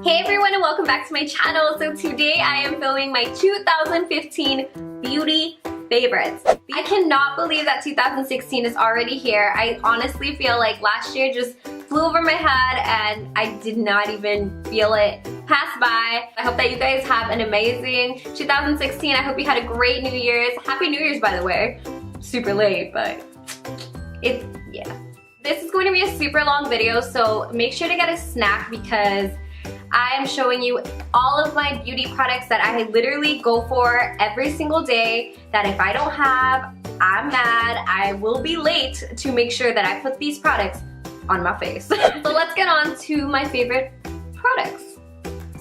Hey everyone and welcome back to my channel. So today I am filming my 2015 beauty favorites. I cannot believe that 2016 is already here. I honestly feel like last year just flew over my head and I did not even feel it pass by. I hope that you guys have an amazing 2016. I hope you had a great New Year's. Happy New Year's, by the way. Super late, but yeah. This is going to be a super long video, so make sure to get a snack because I am showing you all of my beauty products that I literally go for every single day, that if I don't have, I'm mad. I will be late to make sure that I put these products on my face. So let's get on to my favorite products.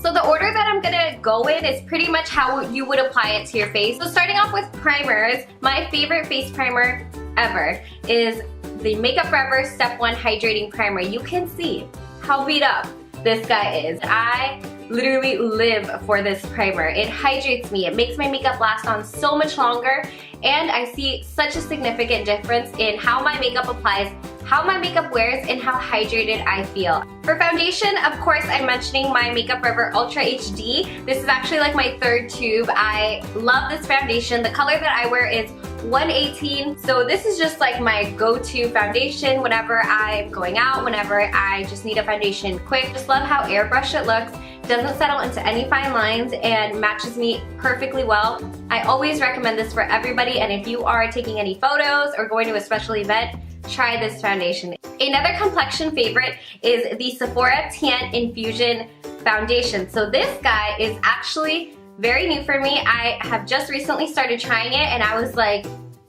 So the order that I'm gonna go in is pretty much how you would apply it to your face. So starting off with primers, my favorite face primer ever is the Makeup Forever Step 1 Hydrating Primer. You can see how beat up this guy is. I literally live for this primer. It hydrates me, it makes my makeup last on so much longer, and I see such a significant difference in how my makeup applies, how my makeup wears, and how hydrated I feel. For foundation, of course, I'm mentioning my Makeup Forever Ultra HD. This is actually like my third tube. I love this foundation. The color that I wear is 118, so this is just like my go-to foundation whenever I'm going out, whenever I just need a foundation quick. Just love how airbrush it looks. Doesn't settle into any fine lines and matches me perfectly well. I always recommend this for everybody, and if you are taking any photos or going to a special event, try this foundation. Another complexion favorite is the Sephora Tan Infusion Foundation. So this guy is actually very new for me. I have just recently started trying it and I was like,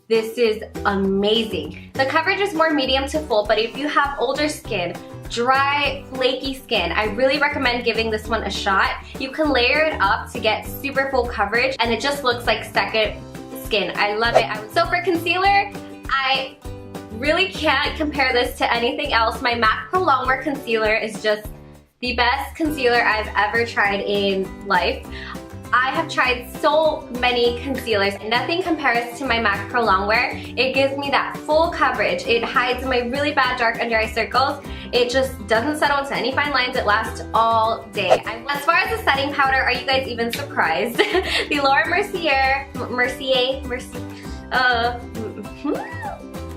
this is amazing. The coverage is more medium to full, but if you have older skin, dry, flaky skin, I really recommend giving this one a shot. You can layer it up to get super full coverage and it just looks like second skin. I love it. So for concealer, I really can't compare this to anything else. My MAC Pro Longwear Concealer is just the best concealer I've ever tried in life. I have tried so many concealers. Nothing compares to my MAC Pro Longwear. It gives me that full coverage. It hides my really bad dark under eye circles. It just doesn't settle into any fine lines. It lasts all day. As far as the setting powder, are you guys even surprised? The Laura Mercier,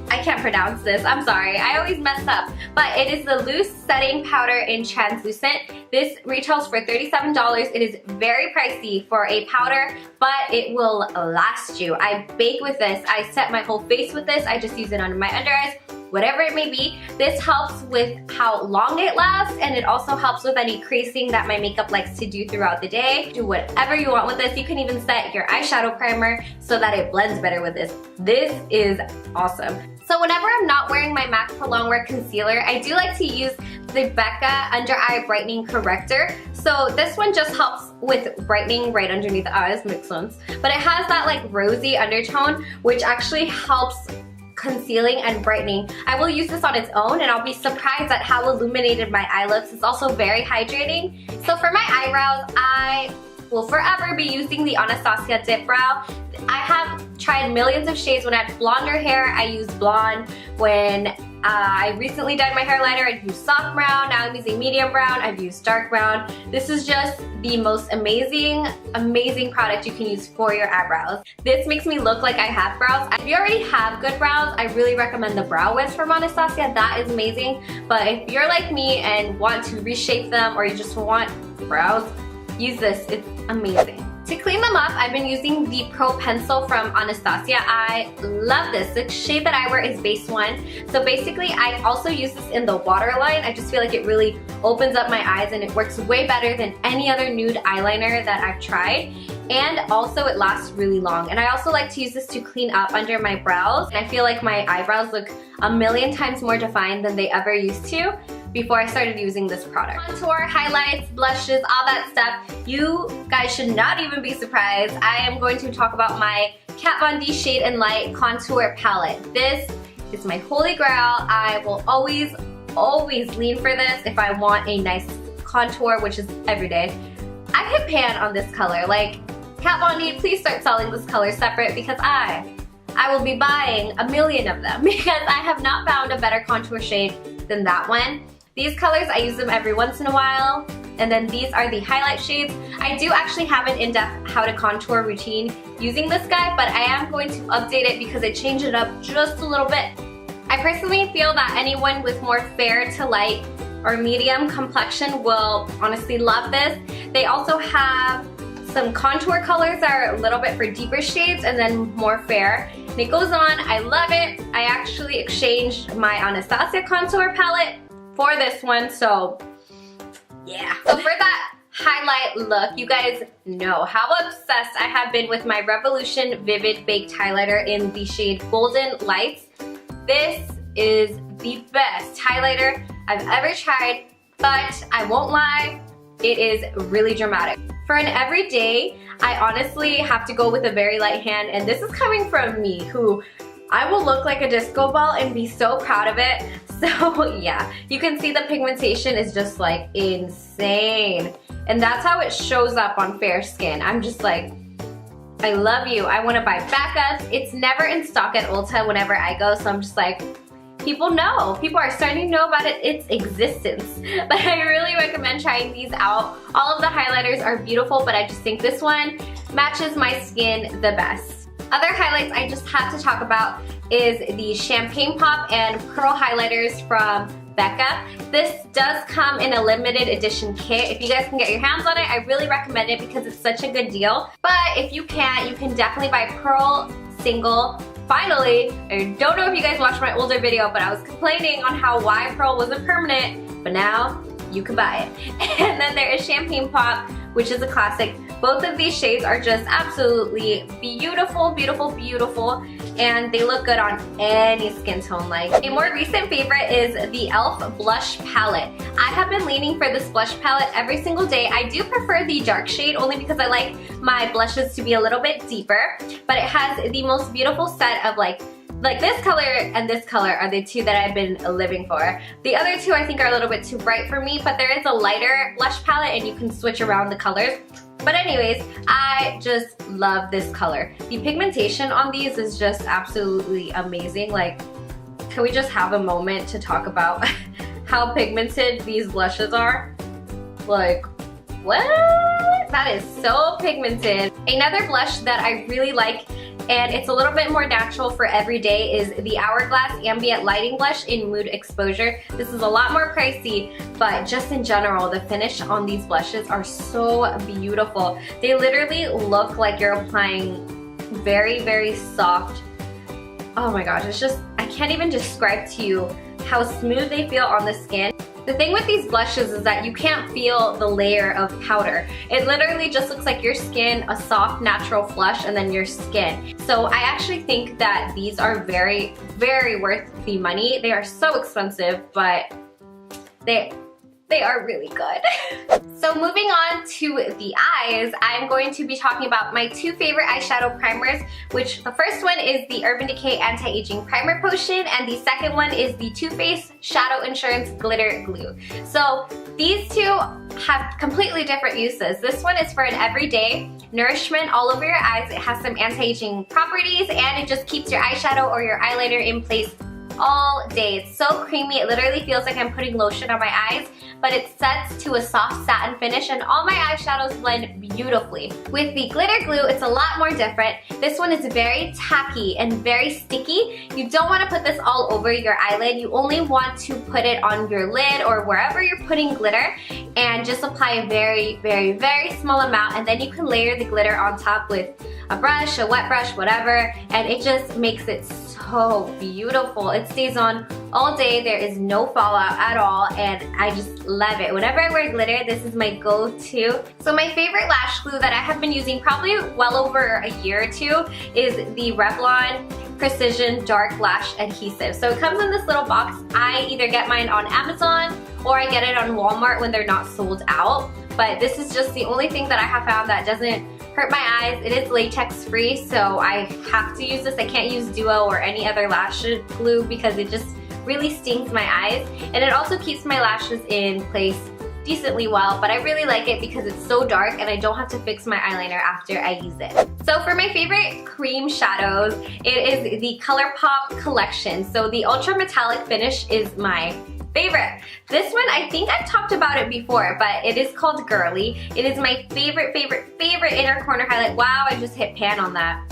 I can't pronounce this, I'm sorry, I always mess up, but it is the loose setting powder in translucent. This retails for $37. It is very pricey for a powder, but it will last you. I bake with this, I set my whole face with this, I just use it under my under eyes, whatever it may be. This helps with how long it lasts, and it also helps with any creasing that my makeup likes to do throughout the day. Do whatever you want with this. You can even set your eyeshadow primer so that it blends better with this. This is awesome. So whenever I'm not wearing my MAC Pro Longwear Concealer, I do like to use the Becca Under Eye Brightening Corrector. So this one just helps with brightening right underneath the eyes, makes sense. But it has that like rosy undertone, which actually helps concealing and brightening. I will use this on its own and I'll be surprised at how illuminated my eye looks. It's also very hydrating. So for my eyebrows, I will forever be using the Anastasia Dip Brow. I have tried millions of shades. When I had blonder hair, I used blonde. When I recently dyed my hairliner, I used soft brown. Now I'm using medium brown. I've used dark brown. This is just the most amazing product you can use for your eyebrows. This makes me look like I have brows. If you already have good brows, I really recommend the Brow Wiz from Anastasia. That is amazing. But if you're like me and want to reshape them, or you just want brows, use this. It's amazing. To clean them up, I've been using the Pro Pencil from Anastasia. I love this. The shade that I wear is Base 1. So basically, I also use this in the waterline. I just feel like it really opens up my eyes and it works way better than any other nude eyeliner that I've tried. And also it lasts really long. And I also like to use this to clean up under my brows. I feel like my eyebrows look a million times more defined than they ever used to before I started using this product. Contour, highlights, blushes, all that stuff. You guys should not even be surprised. I am going to talk about my Kat Von D Shade and Light Contour Palette. This is my holy grail. I will always lean for this if I want a nice contour, which is every day. I hit pan on this color. Like, Kat Von D, please start selling this color separate because I will be buying a million of them because I have not found a better contour shade than that one. These colors, I use them every once in a while. And then these are the highlight shades. I do actually have an in-depth how to contour routine using this guy, but I am going to update it because I changed it up just a little bit. I personally feel that anyone with more fair to light or medium complexion will honestly love this. They also have some contour colors that are a little bit for deeper shades and then more fair. And it goes on, I love it. I actually exchanged my Anastasia contour palette for this one, so yeah. So for that highlight look, you guys know how obsessed I have been with my Revolution Vivid Baked Highlighter in the shade Golden Lights. This is the best highlighter I've ever tried, but I won't lie, it is really dramatic. For an everyday, I honestly have to go with a very light hand, and this is coming from me, who I will look like a disco ball and be so proud of it. So yeah, you can see the pigmentation is just like insane. And that's how it shows up on fair skin. I'm just like, I love you. I want to buy backups. It's never in stock at Ulta whenever I go, so I'm just like, people know. People are starting to know about its existence. But I really recommend trying these out. All of the highlighters are beautiful, but I just think this one matches my skin the best. Other highlights I just have to talk about is the Champagne Pop and Pearl highlighters from Becca. This does come in a limited edition kit. If you guys can get your hands on it, I really recommend it because it's such a good deal. But if you can't, you can definitely buy Pearl single. Finally, I don't know if you guys watched my older video, but I was complaining on how why Pearl wasn't permanent, but now you can buy it. And then there is Champagne Pop, which is a classic. Both of these shades are just absolutely beautiful, beautiful, beautiful, and they look good on any skin tone. Like, a more recent favorite is the e.l.f. Blush Palette. I have been leaning for this blush palette every single day. I do prefer the dark shade only because I like my blushes to be a little bit deeper, but it has the most beautiful set of like this color and this color are the two that I've been living for. The other two I think are a little bit too bright for me, but there is a lighter blush palette and you can switch around the colors. But anyways, I just love this color. The pigmentation on these is just absolutely amazing. Like, can we just have a moment to talk about how pigmented these blushes are? Like, what? That is so pigmented. Another blush that I really like, and it's a little bit more natural for every day, is the Hourglass Ambient Lighting Blush in Mood Exposure. This is a lot more pricey, but just in general, the finish on these blushes are so beautiful. They literally look like you're applying very, very soft. Oh my gosh, it's just, I can't even describe to you how smooth they feel on the skin. The thing with these blushes is that you can't feel the layer of powder. It literally just looks like your skin, a soft natural flush, and then your skin. So I actually think that these are very, very worth the money. They are so expensive, but they are really good. So moving on to the eyes, I'm going to be talking about my two favorite eyeshadow primers, which the first one is the Urban Decay Anti-Aging Primer Potion, and the second one is the Too Faced Shadow Insurance Glitter Glue. So these two have completely different uses. This one is for an everyday nourishment all over your eyes. It has some anti-aging properties, and it just keeps your eyeshadow or your eyeliner in place all day. It's so creamy, it literally feels like I'm putting lotion on my eyes, but it sets to a soft satin finish and all my eyeshadows blend beautifully. With the glitter glue, it's a lot more different. This one is very tacky and very sticky. You don't want to put this all over your eyelid. You only want to put it on your lid or wherever you're putting glitter, and just apply a very, very, very small amount, and then you can layer the glitter on top with a brush, a wet brush, whatever, and it just makes it so beautiful. It stays on all day. There is no fallout at all, and I just love it. Whenever I wear glitter, this is my go-to. So my favorite lash glue that I have been using probably well over a year or two is the Revlon Precision Dark Lash Adhesive. So it comes in this little box. I either get mine on Amazon or I get it on Walmart when they're not sold out. But this is just the only thing that I have found that doesn't hurt my eyes. It is latex free, so I have to use this. I can't use Duo or any other lash glue because it just really stings my eyes. And it also keeps my lashes in place decently well, but I really like it because it's so dark and I don't have to fix my eyeliner after I use it. So for my favorite cream shadows, it is the ColourPop collection. So the ultra metallic finish is my favorite. This one, I think I've talked about it before, but it is called Girly. It is my favorite inner corner highlight. Wow, I just hit pan on that.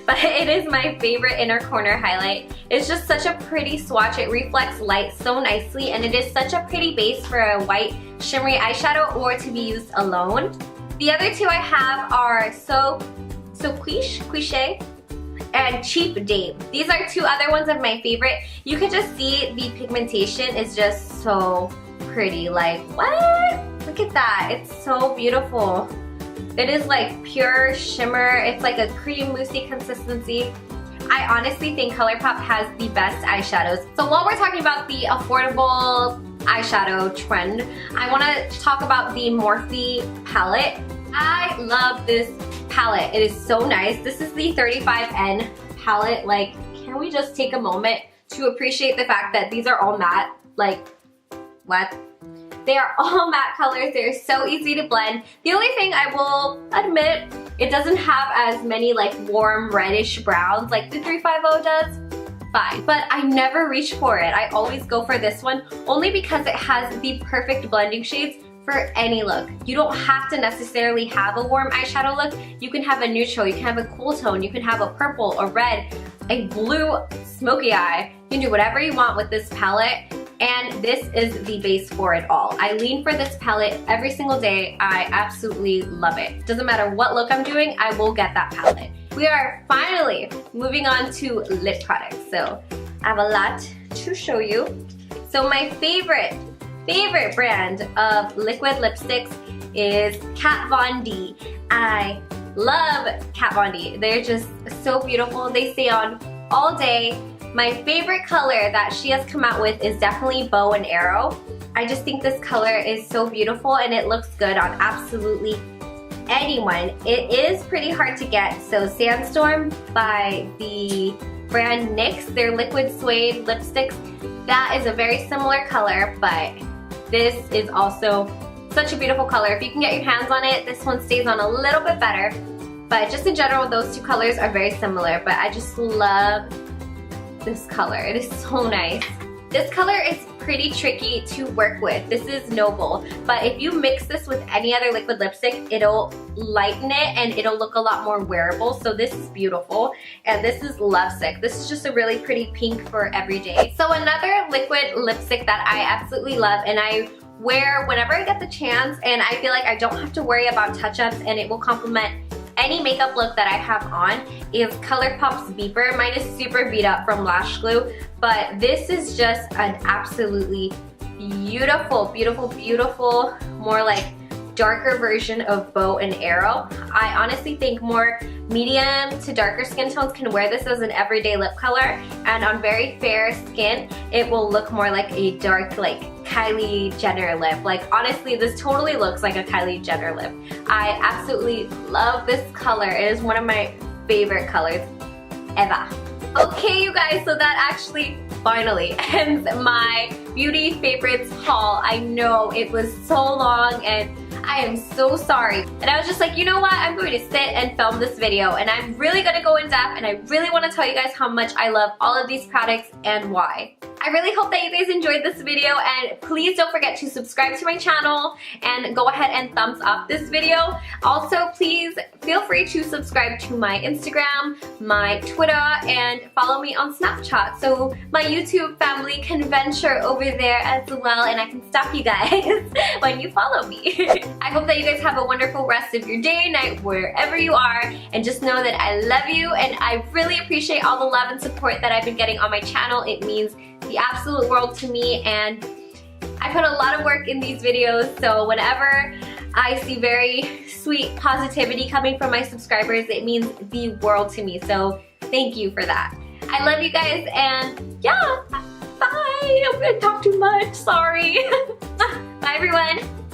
But it is my favorite inner corner highlight. It's just such a pretty swatch. It reflects light so nicely, and it is such a pretty base for a white shimmery eyeshadow or to be used alone. The other two I have are So Quiche and Cheap Dame. These are two other ones of my favorite. You can just see the pigmentation is just so pretty. Like, what? Look at that. It's so beautiful. It is like pure shimmer. It's like a cream moussey consistency. I honestly think ColourPop has the best eyeshadows. So while we're talking about the affordable eyeshadow trend, I want to talk about the Morphe palette. I love this palette. It is so nice. This is the 35N palette. Like, can we just take a moment to appreciate the fact that these are all matte? Like, what? They are all matte colors. They're so easy to blend. The only thing I will admit, it doesn't have as many like warm reddish browns like the 350 does. Fine. But I never reach for it. I always go for this one only because it has the perfect blending shades for any look. You don't have to necessarily have a warm eyeshadow look. You can have a neutral, you can have a cool tone, you can have a purple, a red, a blue smoky eye. You can do whatever you want with this palette. And this is the base for it all. I lean for this palette every single day. I absolutely love it. Doesn't matter what look I'm doing, I will get that palette. We are finally moving on to lip products. So I have a lot to show you. So my favorite brand of liquid lipsticks is Kat Von D. I love Kat Von D. They're just so beautiful. They stay on all day. My favorite color that she has come out with is definitely Bow and Arrow. I just think this color is so beautiful and it looks good on absolutely anyone. It is pretty hard to get. So Sandstorm by the brand NYX, their liquid suede lipsticks, that is a very similar color, but this is also such a beautiful color. If you can get your hands on it, this one stays on a little bit better. But just in general, those two colors are very similar, but I just love this color. It is so nice. This color is pretty tricky to work with. This is Noble, but if you mix this with any other liquid lipstick, it'll lighten it and it'll look a lot more wearable. So this is beautiful, and this is Lovesick. This is just a really pretty pink for every day. So another liquid lipstick that I absolutely love and I wear whenever I get the chance, and I feel like I don't have to worry about touch-ups and it will complement any makeup look that I have on, is ColourPop's Beeper. Mine is super beat up from lash glue, but this is just an absolutely beautiful, more like darker version of Bow and Arrow. I honestly think more medium to darker skin tones can wear this as an everyday lip color, and on very fair skin, it will look more like a dark, like Kylie Jenner lip. Like, honestly, this totally looks like a Kylie Jenner lip. I absolutely love this color. It is one of my favorite colors ever. Okay, you guys, so that actually finally ends my beauty favorites haul. I know it was so long and I am so sorry. And I was just like, you know what? I'm going to sit and film this video, and I'm really going to go in depth, and I really want to tell you guys how much I love all of these products and why. I really hope that you guys enjoyed this video, and please don't forget to subscribe to my channel and go ahead and thumbs up this video. Also, please feel free to subscribe to my Instagram, my Twitter, and follow me on Snapchat so my YouTube family can venture over there as well, and I can stalk you guys when you follow me. I hope that you guys have a wonderful rest of your day, night, wherever you are, and just know that I love you, and I really appreciate all the love and support that I've been getting on my channel. It means the absolute world to me, and I put a lot of work in these videos, so whenever I see very sweet positivity coming from my subscribers, it means the world to me, so thank you for that. I love you guys, and yeah, bye! I'm gonna talk too much, sorry. Bye everyone!